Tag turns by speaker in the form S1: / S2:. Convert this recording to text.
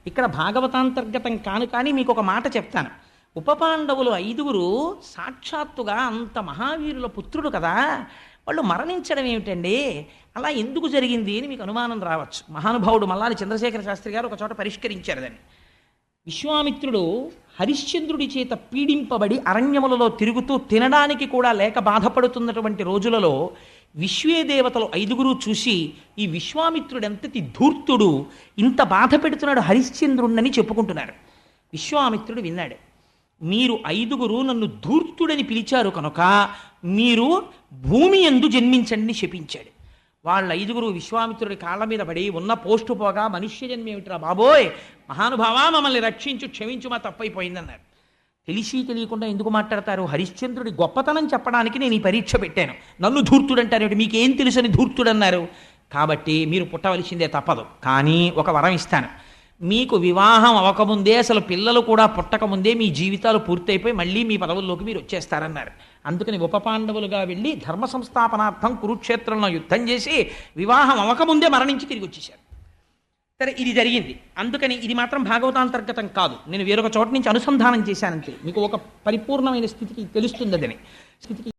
S1: ఇక్కడ భాగవతాంతర్గతం కాను, కానీ మీకు ఒక మాట చెప్తాను. ఉపపాండవులు 5గురు సాక్షాత్తుగా అంత మహావీరుల పుత్రుడు కదా, వాళ్ళు మరణించడం ఏమిటండి, అలా ఎందుకు జరిగింది అని మీకు అనుమానం రావచ్చు. మహానుభావుడు మల్లాది చంద్రశేఖర శాస్త్రి గారు ఒక చోట పరిష్కరించారు దాన్ని. విశ్వామిత్రుడు హరిశ్చంద్రుడి చేత పీడింపబడి అరణ్యములలో తిరుగుతూ తినడానికి కూడా లేక బాధపడుతున్నటువంటి రోజులలో విశ్వేదేవతలు 5గురు చూసి, ఈ విశ్వామిత్రుడు ఎంతటి ధూర్తుడు, ఇంత బాధ పెడుతున్నాడు హరిశ్చంద్రుడిని చెప్పుకుంటున్నారు. విశ్వామిత్రుడు విన్నాడు, మీరు 5గురు నన్ను ధూర్తుడని పిలిచారు కనుక మీరు భూమి యందు జన్మించండి శపించాడు. వాళ్ళ 5గురు విశ్వామిత్రుడి కాళ్ళ మీద పడి, ఉన్న పోస్టు పోగా మనుష్య జన్మ ఏమిట్రా బాబోయ్, మహానుభావా మమ్మల్ని రక్షించు, క్షమించు, మా తప్పైపోయిందన్నారు. తెలిసి తెలియకుండా ఎందుకు మాట్లాడతారు? హరిశ్చంద్రుడి గొప్పతనం చెప్పడానికి నేను ఈ పరీక్ష పెట్టాను. నన్ను ధూర్తుడు అంటారు, మీకేం తెలుసని ధూర్తుడు అన్నారు? కాబట్టి మీరు పుట్టవలసిందే, తప్పదు. కానీ ఒక వరం ఇస్తాను, మీకు వివాహం అవ్వకముందే, అసలు పిల్లలు కూడా పుట్టకముందే మీ జీవితాలు పూర్తయిపోయి మళ్ళీ మీ పదవుల్లోకి మీరు వచ్చేస్తారన్నారు. అందుకని ఉపపాండవులుగా వెళ్ళి ధర్మ సంస్థాపనార్థం కురుక్షేత్రంలో యుద్ధం చేసి వివాహం అవ్వకముందే మరణించి తిరిగి వచ్చేశారు. సరే, ఇది జరిగింది. అందుకని ఇది మాత్రం భాగవతాంతర్గతం కాదు, నేను వేరొక చోట నుంచి అనుసంధానం చేశానంతే. మీకు ఒక పరిపూర్ణమైన స్థితికి తెలుస్తుంది, అదని స్థితికి